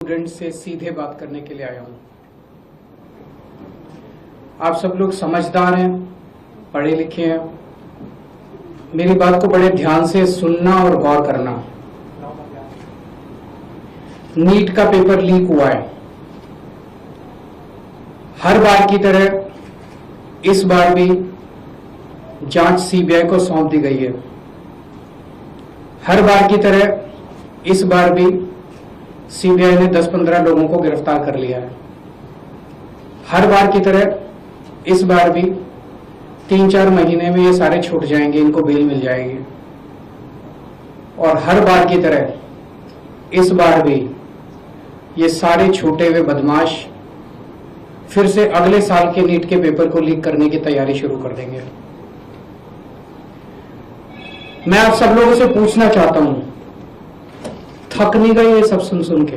Student से सीधे बात करने के लिए आया हूं। आप सब लोग समझदार हैं, पढ़े लिखे हैं। मेरी बात को बड़े ध्यान से सुनना और गौर करना। नीट का पेपर लीक हुआ है। हर बार की तरह इस बार भी जांच सीबीआई को सौंप दी गई है। हर बार की तरह इस बार भी सीबीआई ने 10-15 लोगों को गिरफ्तार कर लिया है। हर बार की तरह इस बार भी 3-4 महीने में ये सारे छूट जाएंगे, इनको बेल मिल जाएगी। और हर बार की तरह इस बार भी ये सारे छूटे हुए बदमाश फिर से अगले साल के नीट के पेपर को लीक करने की तैयारी शुरू कर देंगे। मैं आप सब लोगों से पूछना चाहता हूं, थक नहीं गए ये सब सुन के?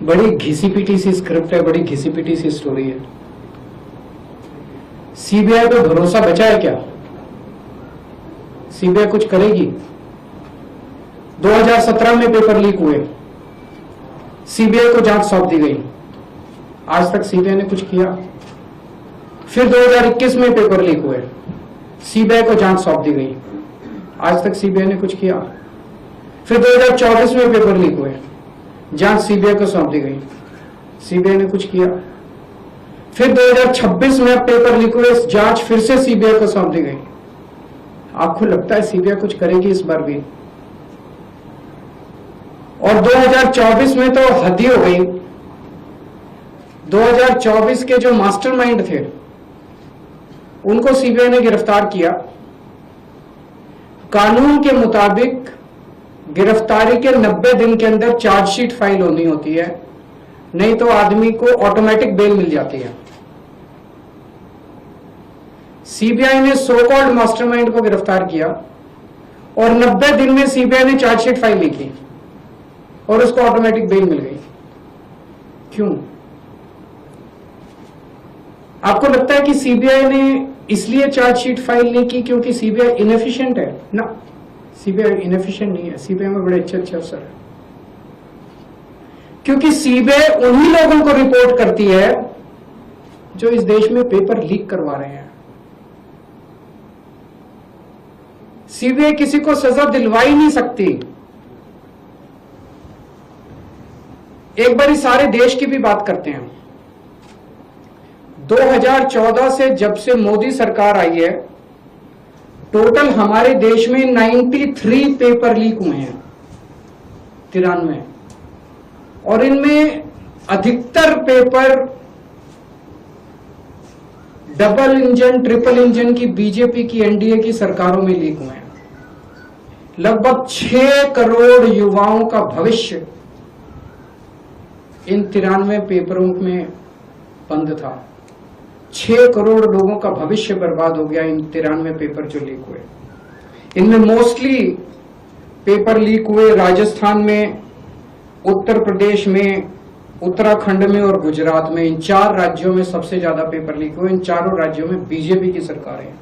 बड़ी घिसी पिटी सी स्क्रिप्ट है, बड़ी घिसी पिटी सी स्टोरी है। सीबीआई पे भरोसा बचा है क्या? सीबीआई कुछ करेगी? 2017 में पेपर लीक हुए, सीबीआई को जांच सौंप दी गई, आज तक सीबीआई ने कुछ किया? फिर 2021 में पेपर लीक हुए, सीबीआई को जांच सौंप दी गई, आज तक सीबीआई ने कुछ किया? फिर 2024 में पेपर लीक हुए, जांच सीबीआई को सौंप दी गई, सीबीआई ने कुछ किया? फिर 2026 में पेपर लीक हुए, जांच फिर से सीबीआई को सौंप दी गई। आपको लगता है सीबीआई कुछ करेगी इस बार भी? और 2024 में तो हद ही हो गई। 2024 के जो मास्टरमाइंड थे उनको सीबीआई ने गिरफ्तार किया। कानून के मुताबिक गिरफ्तारी के 90 दिन के अंदर चार्जशीट फाइल होनी होती है, नहीं तो आदमी को ऑटोमेटिक बेल मिल जाती है। सीबीआई ने सो कॉल्ड मास्टरमाइंड को गिरफ्तार किया और 90 दिन में सीबीआई ने चार्जशीट फाइल लिखी और उसको ऑटोमेटिक बेल मिल गई। क्यों? आपको लगता है कि सीबीआई ने इसलिए चार्जशीट फाइल नहीं की क्योंकि सीबीआई इनएफिशिएंट है? ना, सीबीआई इनएफिशिएंट नहीं है। सीबीआई में बड़े अच्छे अफसर हैं, क्योंकि सीबीआई उन्हीं लोगों को रिपोर्ट करती है जो इस देश में पेपर लीक करवा रहे हैं। सीबीआई किसी को सजा दिलवा ही नहीं सकती। एक बार सारे देश की भी बात करते हैं। 2014 से जब से मोदी सरकार आई है, टोटल हमारे देश में 93 पेपर लीक हुए हैं, 93, और इनमें अधिकतर paper double engine, triple engine की बीजेपी की, एनडीए की सरकारों में लीक हुए हैं। लगभग 6 करोड़ युवाओं का भविष्य इन 93 पेपरों में बंद था। 6 करोड़ लोगों का भविष्य बर्बाद हो गया इन 93 पेपर जो लीक हुए। इनमें मोस्टली पेपर लीक हुए राजस्थान में, उत्तर प्रदेश में, उत्तराखंड में और गुजरात में। इन 4 राज्यों में सबसे ज्यादा पेपर लीक हुए। इन चारों राज्यों में बीजेपी की सरकार है।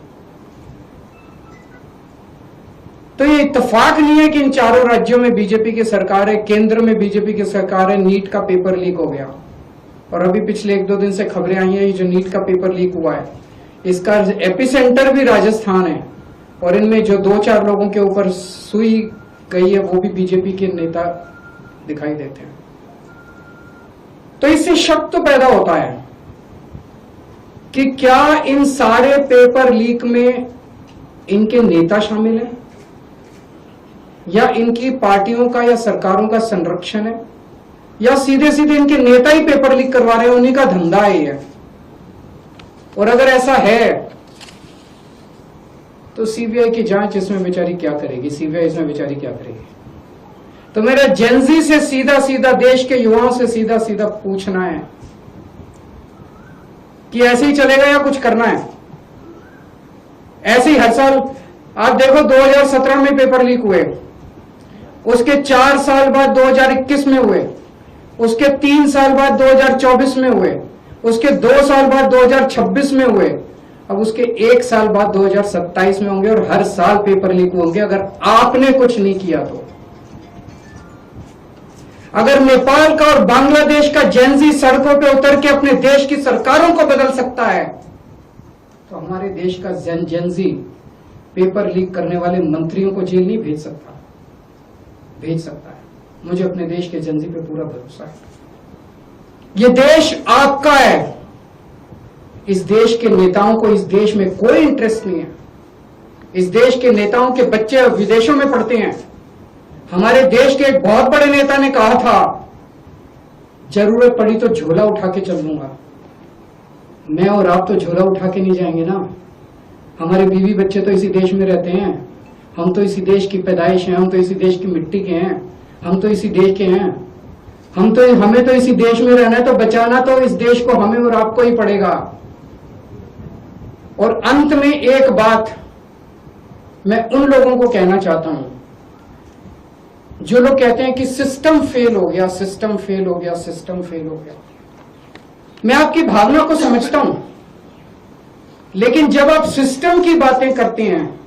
तो ये इत्तेफाक नहीं है कि इन चारों राज्यों में बीजेपी की सरकार है, केंद्र में बीजेपी की सरकार है, नीट का पेपर लीक हो गया। और अभी पिछले 1-2 दिन से खबरें आई हैं, ये जो नीट का पेपर लीक हुआ है इसका एपिसेंटर भी राजस्थान है, और इनमें जो 2-4 लोगों के ऊपर सुई गई है वो भी बीजेपी के नेता दिखाई देते हैं। तो इससे शक तो पैदा होता है कि क्या इन सारे पेपर लीक में इनके नेता शामिल हैं, या इनकी पार्टियों का या सरकारों का संरक्षण है, या सीधे सीधे इनके नेता ही पेपर लीक करवा रहे हैं, उन्हीं का धंधा है। और अगर ऐसा है तो सीबीआई की जांच इसमें बेचारी क्या करेगी? सीबीआई इसमें बेचारी क्या करेगी? तो मेरा जेनजी से सीधा सीधा, देश के युवाओं से सीधा सीधा पूछना है कि ऐसे ही चलेगा या कुछ करना है? ऐसे ही हर साल आप देखो, 2017 में पेपर लीक हुए, उसके 4 साल बाद 2021 में हुए, उसके 3 साल बाद 2024 में हुए, उसके 2 साल बाद 2026 में हुए, अब उसके 1 साल बाद 2027 में होंगे। और हर साल पेपर लीक होंगे अगर आपने कुछ नहीं किया तो। अगर नेपाल का और बांग्लादेश का जेनजी सड़कों पे उतर के अपने देश की सरकारों को बदल सकता है, तो हमारे देश का जेनजी पेपर लीक करने वाले मंत्रियों को जेल नहीं भेज सकता है। मुझे अपने देश के जेनजी पे पूरा भरोसा है। ये देश आपका है। इस देश के नेताओं को इस देश में कोई इंटरेस्ट नहीं है। इस देश के नेताओं के बच्चे विदेशों में पढ़ते हैं। हमारे देश के एक बहुत बड़े नेता ने कहा था, जरूरत पड़ी तो झोला उठा के चल लूंगा। मैं और आप तो झोला उठा के नहीं जाएंगे ना। हमारे बीवी बच्चे तो इसी देश में रहते हैं। हम तो इसी देश की पैदाइश हैं, हम तो इसी देश की मिट्टी के हैं, हम तो इसी देश के हैं। हमें तो इसी देश में रहना है, तो बचाना तो इस देश को हमें और आपको ही पड़ेगा। और अंत में एक बात मैं उन लोगों को कहना चाहता हूं जो लोग कहते हैं कि सिस्टम फेल हो गया, सिस्टम फेल हो गया, सिस्टम फेल हो गया। मैं आपकी भावना को समझता हूं, लेकिन जब आप सिस्टम की बातें करते हैं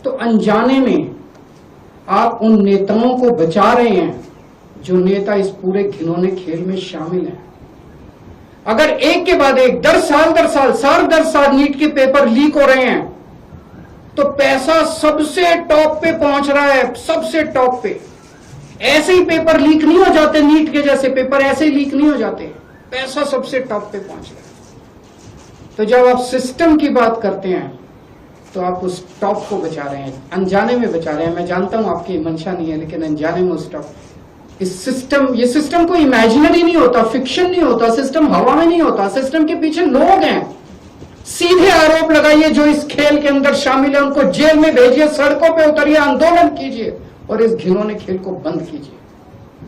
तो अनजाने में आप उन नेताओं को बचा रहे हैं जो नेता इस पूरे घिनौने खेल में शामिल हैं। अगर एक के बाद एक दर साल नीट के पेपर लीक हो रहे हैं, तो पैसा सबसे टॉप पे पहुंच रहा है, सबसे टॉप पे। ऐसे ही पेपर लीक नहीं हो जाते, नीट के जैसे पेपर ऐसे ही लीक नहीं हो जाते, पैसा सबसे टॉप पे पहुंच रहा है। तो जब आप सिस्टम की बात करते हैं तो आप उस टॉप को बचा रहे हैं, अनजाने में बचा रहे हैं। मैं जानता हूं आपकी मंशा नहीं है, लेकिन अनजाने में उस टॉप, ये सिस्टम कोई इमेजिनरी नहीं होता, फिक्शन नहीं होता, सिस्टम हवा में नहीं होता। सिस्टम के पीछे लोग हैं। सीधे आरोप लगाइए जो इस खेल के अंदर शामिल है, उनको जेल में भेजिए, सड़कों पे उतरिए, आंदोलन कीजिए और इस घिनौने खेल को बंद कीजिए।